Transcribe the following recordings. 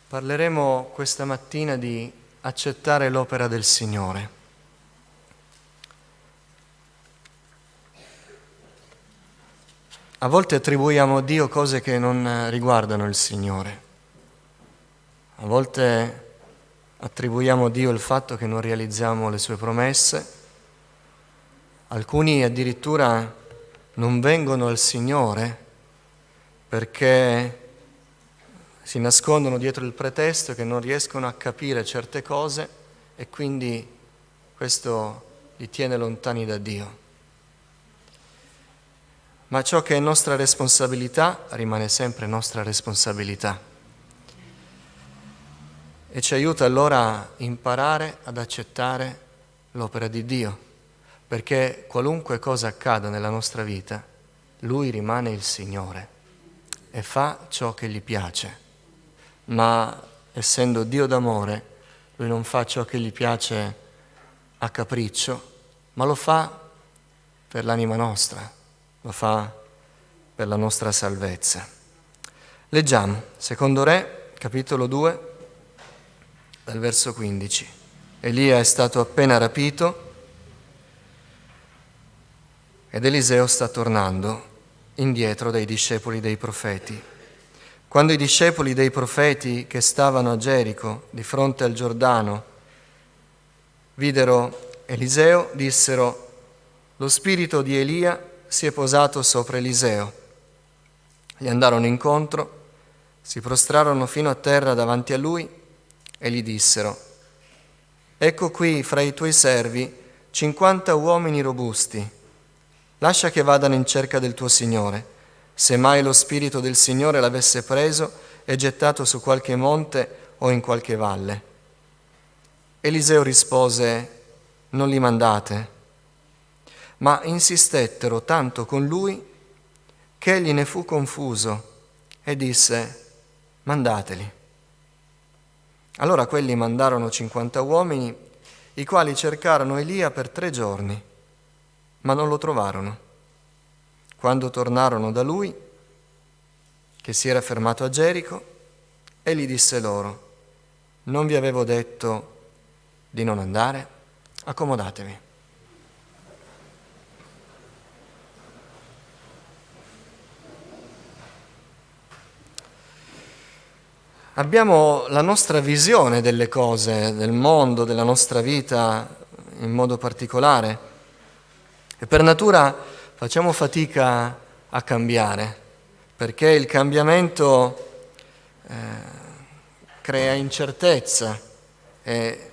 Parleremo questa mattina di accettare l'opera del Signore. A volte attribuiamo a Dio cose che non riguardano il Signore. A volte attribuiamo a Dio il fatto che non realizziamo le sue promesse. Alcuni addirittura non vengono al Signore perché si nascondono dietro il pretesto che non riescono a capire certe cose e quindi questo li tiene lontani da Dio. Ma ciò che è nostra responsabilità rimane sempre nostra responsabilità e ci aiuta allora a imparare ad accettare l'opera di Dio, perché qualunque cosa accada nella nostra vita, Lui rimane il Signore e fa ciò che gli piace. Ma essendo Dio d'amore, Lui non fa ciò che gli piace a capriccio, ma lo fa per l'anima nostra, lo fa per la nostra salvezza. Leggiamo, Secondo Re, capitolo 2, dal verso 15. Elia è stato appena rapito ed Eliseo sta tornando indietro dai discepoli dei profeti. Quando i discepoli dei profeti che stavano a Gerico, di fronte al Giordano, videro Eliseo, dissero: «Lo spirito di Elia si è posato sopra Eliseo». Gli andarono incontro, si prostrarono fino a terra davanti a lui e gli dissero: «Ecco qui fra i tuoi servi 50 uomini robusti. Lascia che vadano in cerca del tuo Signore. Se mai lo Spirito del Signore l'avesse preso e gettato su qualche monte o in qualche valle». Eliseo rispose: «Non li mandate». Ma insistettero tanto con lui che egli ne fu confuso e disse: «Mandateli». Allora quelli mandarono 50 uomini, i quali cercarono Elia per 3 giorni, ma non lo trovarono. Quando tornarono da lui, che si era fermato a Gerico, egli disse loro: «Non vi avevo detto di non andare? Accomodatevi». Abbiamo la nostra visione delle cose, del mondo, della nostra vita in modo particolare e per natura facciamo fatica a cambiare, perché il cambiamento crea incertezza e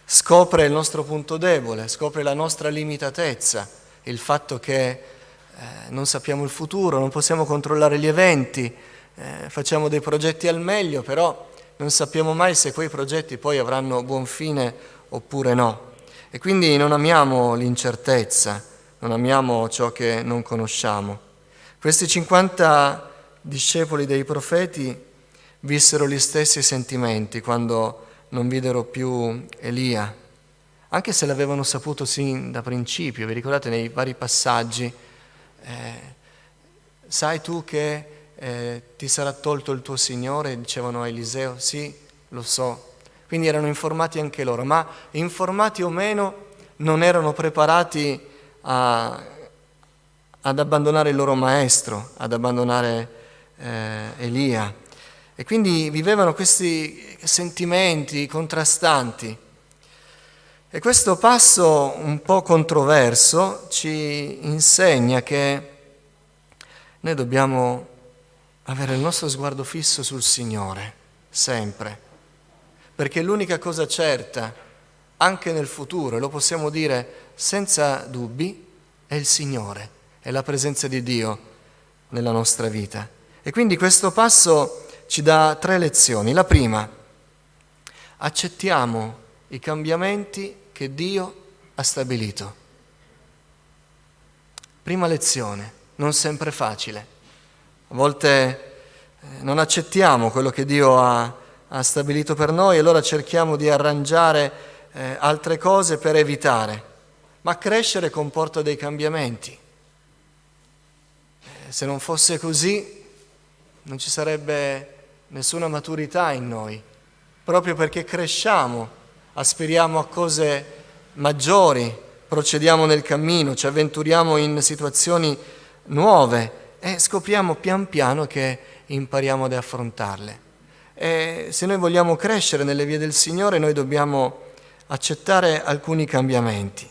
scopre il nostro punto debole, scopre la nostra limitatezza, il fatto che non sappiamo il futuro, non possiamo controllare gli eventi, facciamo dei progetti al meglio, però non sappiamo mai se quei progetti poi avranno buon fine oppure no. E quindi non amiamo l'incertezza, non amiamo ciò che non conosciamo. Questi 50 discepoli dei profeti vissero gli stessi sentimenti quando non videro più Elia, anche se l'avevano saputo sin da principio. Vi ricordate nei vari passaggi? Sai tu che ti sarà tolto il tuo Signore? Dicevano a Eliseo: «Sì, lo so». Quindi erano informati anche loro, ma informati o meno non erano preparati ad abbandonare il loro maestro, ad abbandonare Elia. E quindi vivevano questi sentimenti contrastanti. E questo passo un po' controverso ci insegna che noi dobbiamo avere il nostro sguardo fisso sul Signore, sempre. Perché l'unica cosa certa, anche nel futuro, e lo possiamo dire senza dubbi, è il Signore, è la presenza di Dio nella nostra vita. E quindi questo passo ci dà 3 lezioni. La prima: accettiamo i cambiamenti che Dio ha stabilito. Prima lezione, non sempre facile. A volte non accettiamo quello che Dio ha stabilito per noi e allora cerchiamo di arrangiare altre cose per evitare. Ma crescere comporta dei cambiamenti. Se non fosse così non ci sarebbe nessuna maturità in noi, proprio perché cresciamo, aspiriamo a cose maggiori, procediamo nel cammino, ci avventuriamo in situazioni nuove e scopriamo pian piano che impariamo ad affrontarle. E se noi vogliamo crescere nelle vie del Signore, noi dobbiamo accettare alcuni cambiamenti.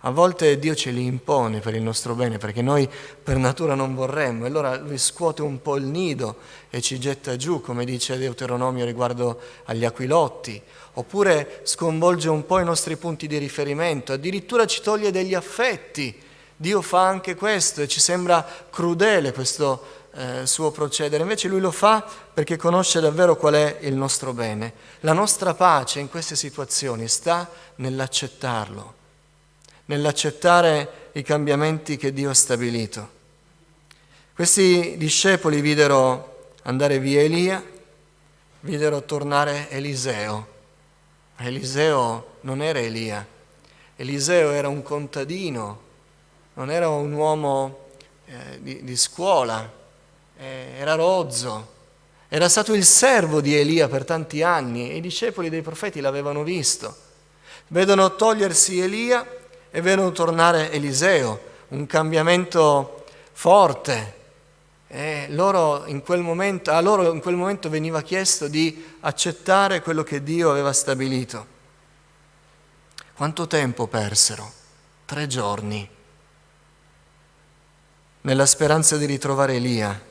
A volte Dio ce li impone per il nostro bene, perché noi per natura non vorremmo, e allora Lui scuote un po' il nido e ci getta giù, come dice Deuteronomio riguardo agli aquilotti, oppure sconvolge un po' i nostri punti di riferimento, addirittura ci toglie degli affetti. Dio fa anche questo e ci sembra crudele questo suo procedere, invece Lui lo fa perché conosce davvero qual è il nostro bene. La nostra pace in queste situazioni sta nell'accettarlo, nell'accettare i cambiamenti che Dio ha stabilito. Questi discepoli videro andare via Elia, videro tornare Eliseo. Eliseo non era Elia, Eliseo era un contadino, non era un uomo di scuola, era rozzo, era stato il servo di Elia per tanti anni e i discepoli dei profeti l'avevano visto. Vedono togliersi Elia e vedono tornare Eliseo, un cambiamento forte. E a loro in quel momento veniva chiesto di accettare quello che Dio aveva stabilito. Quanto tempo persero? 3 giorni, nella speranza di ritrovare Elia.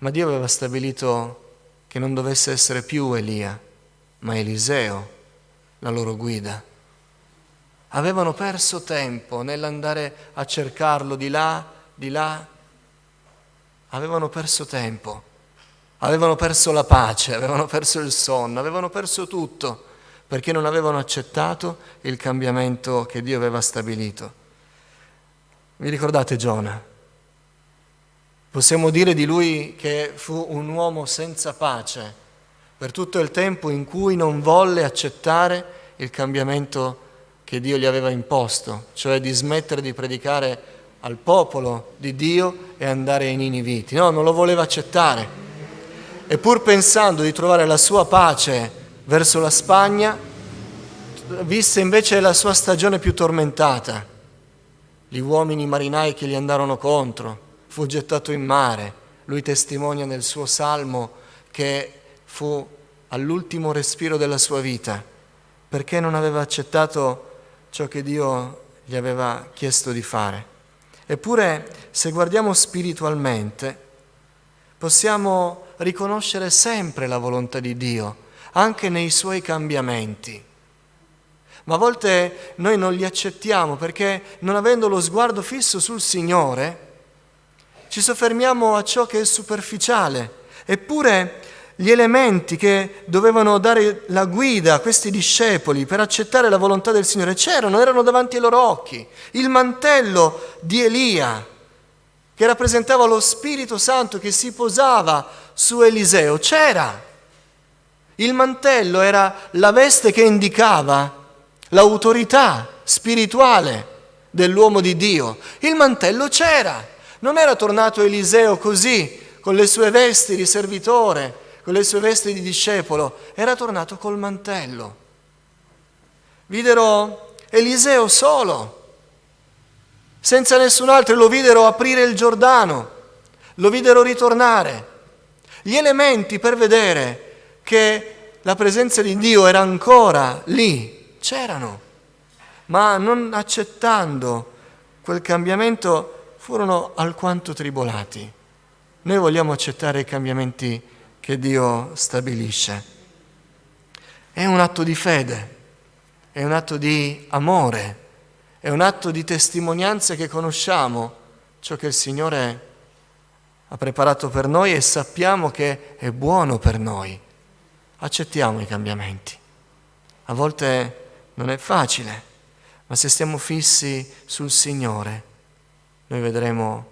Ma Dio aveva stabilito che non dovesse essere più Elia, ma Eliseo, la loro guida. Avevano perso tempo nell'andare a cercarlo di là, avevano perso tempo, avevano perso la pace, avevano perso il sonno, avevano perso tutto, perché non avevano accettato il cambiamento che Dio aveva stabilito. Vi ricordate Giona? Possiamo dire di lui che fu un uomo senza pace per tutto il tempo in cui non volle accettare il cambiamento che Dio gli aveva imposto, cioè di smettere di predicare al popolo di Dio e andare ai Niniviti. No, non lo voleva accettare. E pur pensando di trovare la sua pace verso la Spagna, visse invece la sua stagione più tormentata. Gli uomini marinai che gli andarono contro, fu gettato in mare. Lui testimonia nel suo salmo che fu all'ultimo respiro della sua vita, perché non aveva accettato ciò che Dio gli aveva chiesto di fare. Eppure, se guardiamo spiritualmente, possiamo riconoscere sempre la volontà di Dio, anche nei suoi cambiamenti. Ma a volte noi non li accettiamo perché, non avendo lo sguardo fisso sul Signore, ci soffermiamo a ciò che è superficiale. Eppure gli elementi che dovevano dare la guida a questi discepoli per accettare la volontà del Signore erano davanti ai loro occhi. Il mantello di Elia, che rappresentava lo Spirito Santo che si posava su Eliseo, c'era. Il mantello era la veste che indicava l'autorità spirituale dell'uomo di Dio. Il mantello c'era. Non era tornato Eliseo così, con le sue vesti di servitore, con le sue vesti di discepolo, era tornato col mantello. Videro Eliseo solo, senza nessun altro, e lo videro aprire il Giordano, lo videro ritornare. Gli elementi per vedere che la presenza di Dio era ancora lì, c'erano, ma non accettando quel cambiamento furono alquanto tribolati. Noi vogliamo accettare i cambiamenti che Dio stabilisce. È un atto di fede, è un atto di amore, è un atto di testimonianza che conosciamo ciò che il Signore ha preparato per noi e sappiamo che è buono per noi. Accettiamo i cambiamenti. A volte non è facile, ma se stiamo fissi sul Signore, noi vedremo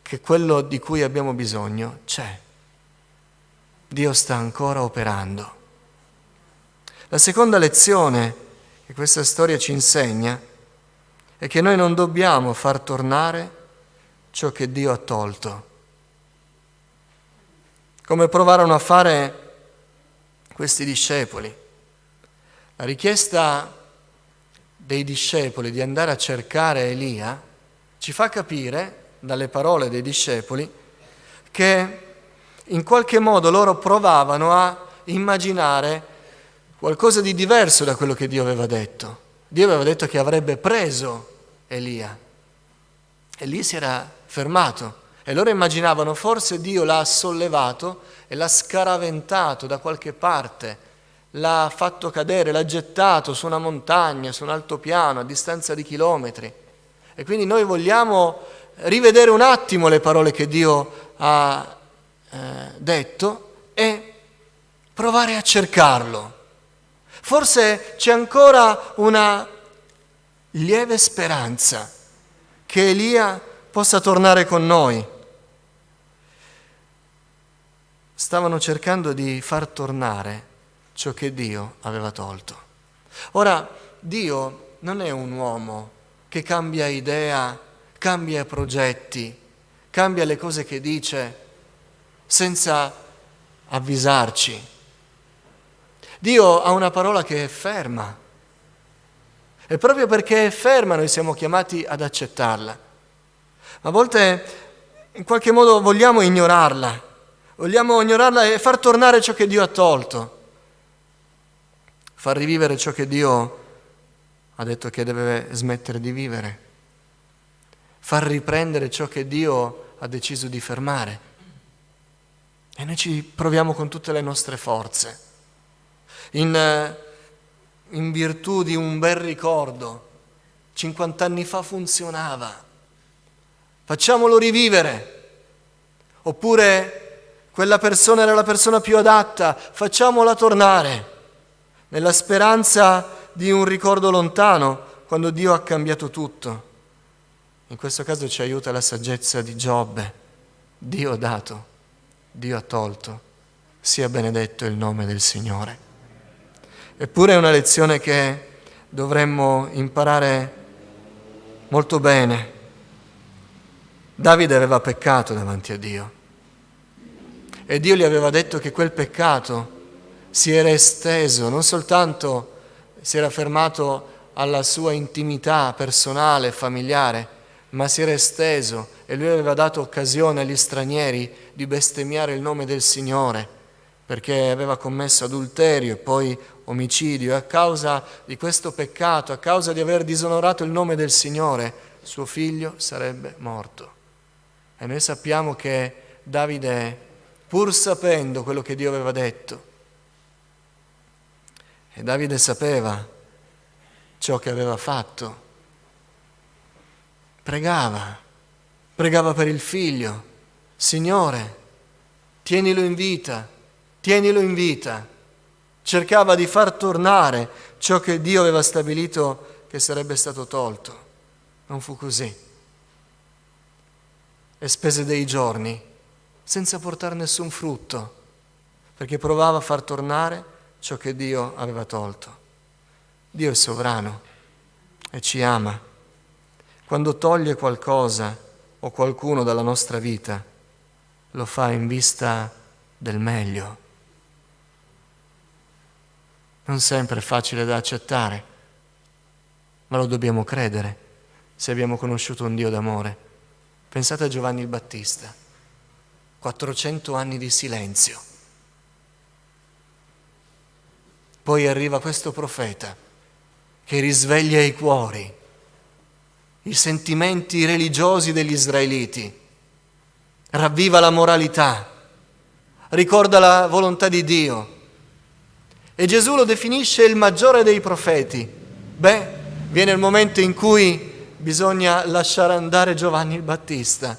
che quello di cui abbiamo bisogno c'è. Dio sta ancora operando. La seconda lezione che questa storia ci insegna è che noi non dobbiamo far tornare ciò che Dio ha tolto. come provarono a fare questi discepoli. La richiesta dei discepoli di andare a cercare Elia ci fa capire, dalle parole dei discepoli, che in qualche modo loro provavano a immaginare qualcosa di diverso da quello che Dio aveva detto. Dio aveva detto che avrebbe preso Elia e lì si era fermato e loro immaginavano forse Dio l'ha sollevato e l'ha scaraventato da qualche parte, l'ha fatto cadere, l'ha gettato su una montagna, su un altopiano a distanza di chilometri. E quindi noi vogliamo rivedere un attimo le parole che Dio ha detto e provare a cercarlo. Forse c'è ancora una lieve speranza che Elia possa tornare con noi. Stavano cercando di far tornare ciò che Dio aveva tolto. Ora, Dio non è un uomo che cambia idea, cambia progetti, cambia le cose che dice senza avvisarci. Dio ha una parola che è ferma e proprio perché è ferma noi siamo chiamati ad accettarla. A volte in qualche modo vogliamo ignorarla e far tornare ciò che Dio ha tolto, far rivivere ciò che Dio ha detto che deve smettere di vivere, far riprendere ciò che Dio ha deciso di fermare. E noi ci proviamo con tutte le nostre forze, in virtù di un bel ricordo. 50 anni fa funzionava, facciamolo rivivere. Oppure quella persona era la persona più adatta, facciamola tornare, nella speranza di un ricordo lontano, quando Dio ha cambiato tutto. In questo caso ci aiuta la saggezza di Giobbe. Dio ha dato, Dio ha tolto, sia benedetto il nome del Signore. Eppure è una lezione che dovremmo imparare molto bene. Davide aveva peccato davanti a Dio e Dio gli aveva detto che quel peccato si era esteso, non soltanto si era fermato alla sua intimità personale e familiare, ma si era esteso e lui aveva dato occasione agli stranieri di bestemmiare il nome del Signore, perché aveva commesso adulterio e poi omicidio, e a causa di questo peccato, a causa di aver disonorato il nome del Signore, suo figlio sarebbe morto. E noi sappiamo che Davide, pur sapendo quello che Dio aveva detto, e Davide sapeva ciò che aveva fatto, pregava per il figlio: Signore, tienilo in vita. Cercava di far tornare ciò che Dio aveva stabilito che sarebbe stato tolto. Non fu così. E spese dei giorni senza portare nessun frutto, perché provava a far tornare ciò che Dio aveva tolto. Dio è sovrano e ci ama. Quando toglie qualcosa o qualcuno dalla nostra vita, lo fa in vista del meglio. Non sempre è facile da accettare, ma lo dobbiamo credere se abbiamo conosciuto un Dio d'amore. Pensate a Giovanni il Battista, 400 anni di silenzio. Poi arriva questo profeta che risveglia i cuori, i sentimenti religiosi degli israeliti, ravviva la moralità, ricorda la volontà di Dio. E Gesù lo definisce il maggiore dei profeti. Viene il momento in cui bisogna lasciare andare Giovanni il Battista,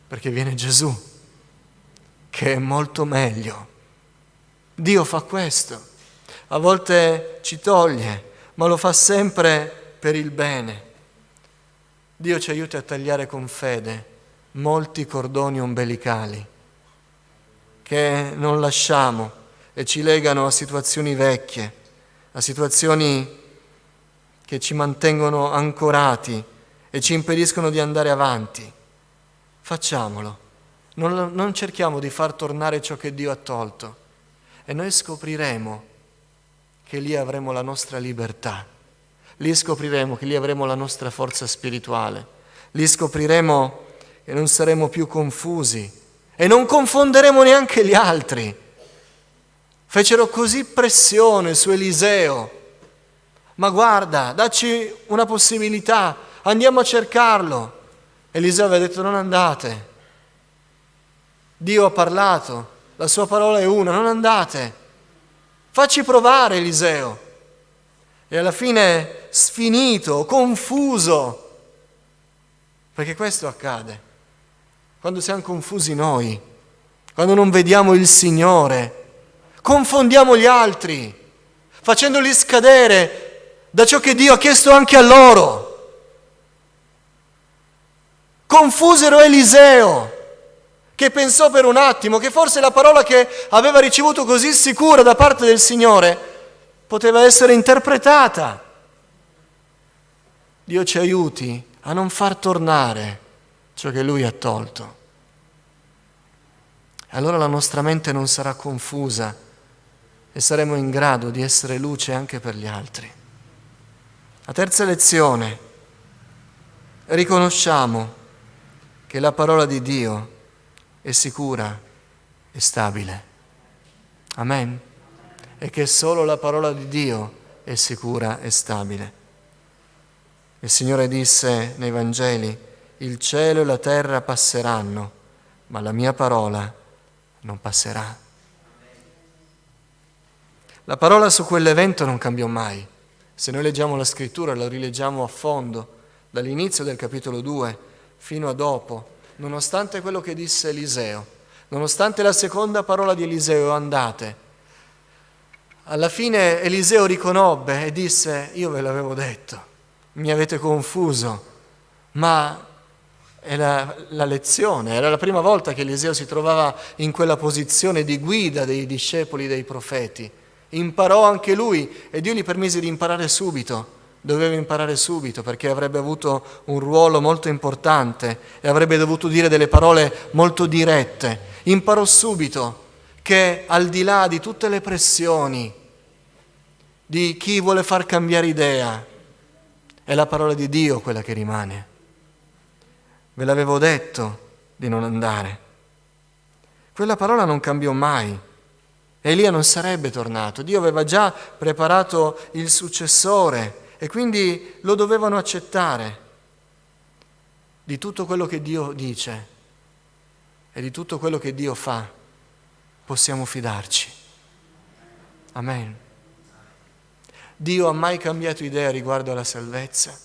perché viene Gesù, che è molto meglio. Dio fa questo. A volte ci toglie, ma lo fa sempre per il bene. Dio ci aiuta a tagliare con fede molti cordoni ombelicali che non lasciamo e ci legano a situazioni vecchie, a situazioni che ci mantengono ancorati e ci impediscono di andare avanti. Facciamolo Non cerchiamo di far tornare ciò che Dio ha tolto e noi scopriremo che lì avremo la nostra libertà, lì scopriremo che lì avremo la nostra forza spirituale, lì scopriremo che non saremo più confusi e non confonderemo neanche gli altri. Fecero così pressione su Eliseo: ma guarda, dacci una possibilità, andiamo a cercarlo. Eliseo aveva detto: non andate, Dio ha parlato, la sua parola è una, non andate, facci provare Eliseo. E alla fine sfinito, confuso, perché questo accade quando siamo confusi noi, quando non vediamo il Signore, confondiamo gli altri, facendoli scadere da ciò che Dio ha chiesto anche a loro. Confusero Eliseo, che pensò per un attimo che forse la parola che aveva ricevuto così sicura da parte del Signore poteva essere interpretata. Dio ci aiuti a non far tornare ciò che Lui ha tolto. Allora la nostra mente non sarà confusa e saremo in grado di essere luce anche per gli altri. La terza lezione: riconosciamo che la parola di Dio è sicura e stabile. Amen? E che solo la parola di Dio è sicura e stabile. Il Signore disse nei Vangeli: il cielo e la terra passeranno, ma la mia parola non passerà. La parola su quell'evento non cambiò mai. Se noi leggiamo la scrittura, la rileggiamo a fondo, dall'inizio del capitolo 2 fino a dopo, nonostante quello che disse Eliseo, nonostante la seconda parola di Eliseo: andate, alla fine Eliseo riconobbe e disse: io ve l'avevo detto, mi avete confuso, ma è la lezione. Era la prima volta che Eliseo si trovava in quella posizione di guida dei discepoli dei profeti. Imparò anche lui e Dio gli permise di imparare subito. Doveva imparare subito perché avrebbe avuto un ruolo molto importante e avrebbe dovuto dire delle parole molto dirette. Imparò subito che al di là di tutte le pressioni di chi vuole far cambiare idea, è la parola di Dio quella che rimane. Ve l'avevo detto di non andare. Quella parola non cambiò mai. Elia non sarebbe tornato. Dio aveva già preparato il successore e quindi lo dovevano accettare. Di tutto quello che Dio dice e di tutto quello che Dio fa possiamo fidarci. Amen. Dio ha mai cambiato idea riguardo alla salvezza?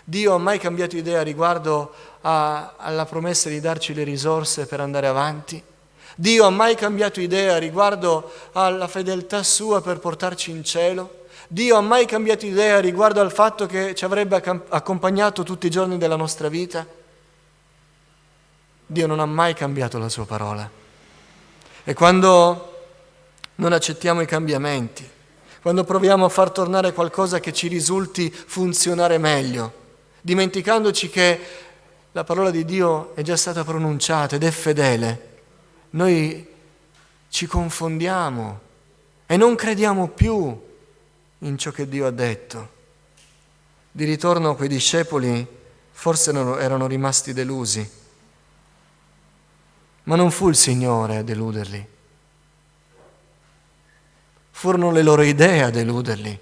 Dio ha mai cambiato idea riguardo alla promessa di darci le risorse per andare avanti? Dio ha mai cambiato idea riguardo alla fedeltà sua per portarci in cielo? Dio ha mai cambiato idea riguardo al fatto che ci avrebbe accompagnato tutti i giorni della nostra vita? Dio non ha mai cambiato la sua parola. E quando non accettiamo i cambiamenti, quando proviamo a far tornare qualcosa che ci risulti funzionare meglio, dimenticandoci che la parola di Dio è già stata pronunciata ed è fedele, noi ci confondiamo e non crediamo più in ciò che Dio ha detto. Di ritorno quei discepoli forse erano rimasti delusi, ma non fu il Signore a deluderli. Furono le loro idee a deluderli.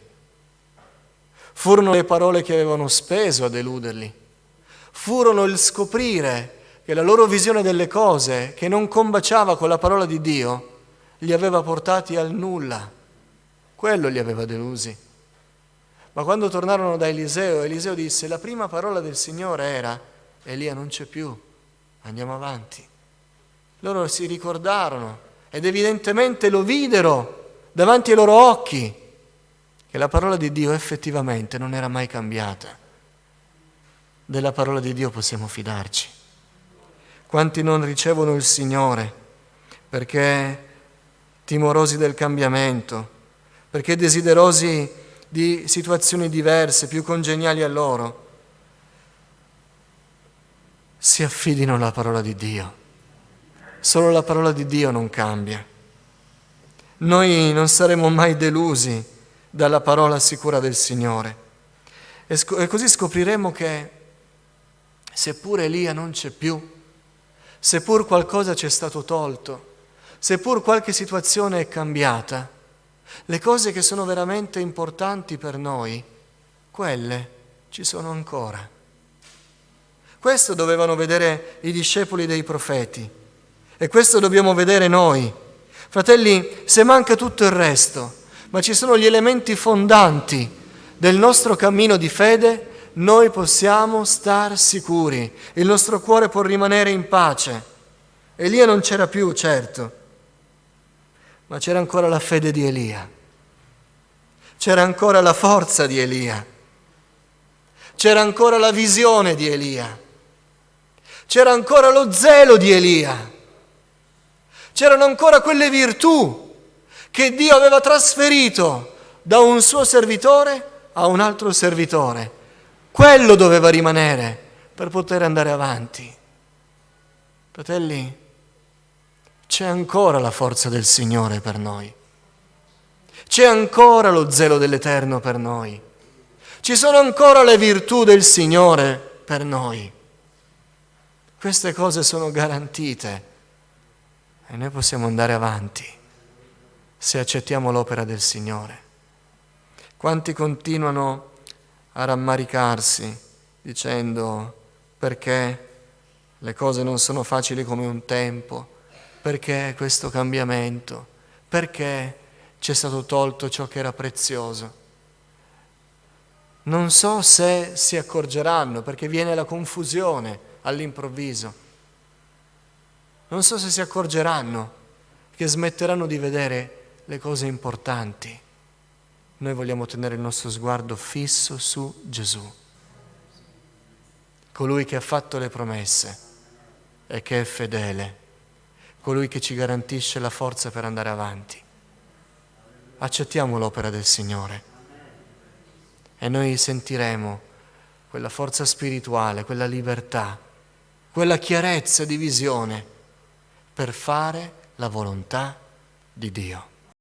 Furono le parole che avevano speso a deluderli. Furono il scoprire che la loro visione delle cose, che non combaciava con la parola di Dio, li aveva portati al nulla. Quello li aveva delusi. Ma quando tornarono da Eliseo, Eliseo disse: la prima parola del Signore era: Elia non c'è più, andiamo avanti. Loro si ricordarono ed evidentemente lo videro davanti ai loro occhi, che la parola di Dio effettivamente non era mai cambiata. Della parola di Dio possiamo fidarci. Quanti non ricevono il Signore perché timorosi del cambiamento, perché desiderosi di situazioni diverse, più congeniali a loro, si affidino alla parola di Dio. Solo la parola di Dio non cambia. Noi non saremo mai delusi dalla parola sicura del Signore. E così scopriremo che seppur Elia non c'è più, seppur qualcosa ci è stato tolto, seppur qualche situazione è cambiata, le cose che sono veramente importanti per noi, quelle ci sono ancora. Questo dovevano vedere i discepoli dei profeti e questo dobbiamo vedere noi. Fratelli, se manca tutto il resto, ma ci sono gli elementi fondanti del nostro cammino di fede, noi possiamo star sicuri, il nostro cuore può rimanere in pace. Elia non c'era più, certo, ma c'era ancora la fede di Elia, c'era ancora la forza di Elia, c'era ancora la visione di Elia, c'era ancora lo zelo di Elia, c'erano ancora quelle virtù che Dio aveva trasferito da un suo servitore a un altro servitore. Quello doveva rimanere per poter andare avanti. Fratelli, c'è ancora la forza del Signore per noi. C'è ancora lo zelo dell'Eterno per noi. Ci sono ancora le virtù del Signore per noi. Queste cose sono garantite e noi possiamo andare avanti se accettiamo l'opera del Signore. Quanti continuano a rammaricarsi dicendo perché le cose non sono facili come un tempo, perché questo cambiamento, perché c'è stato tolto ciò che era prezioso. Non so se si accorgeranno, perché viene la confusione all'improvviso. Non so se si accorgeranno che smetteranno di vedere le cose importanti. Noi vogliamo tenere il nostro sguardo fisso su Gesù, colui che ha fatto le promesse e che è fedele, colui che ci garantisce la forza per andare avanti. Accettiamo l'opera del Signore e noi sentiremo quella forza spirituale, quella libertà, quella chiarezza di visione per fare la volontà di Dio.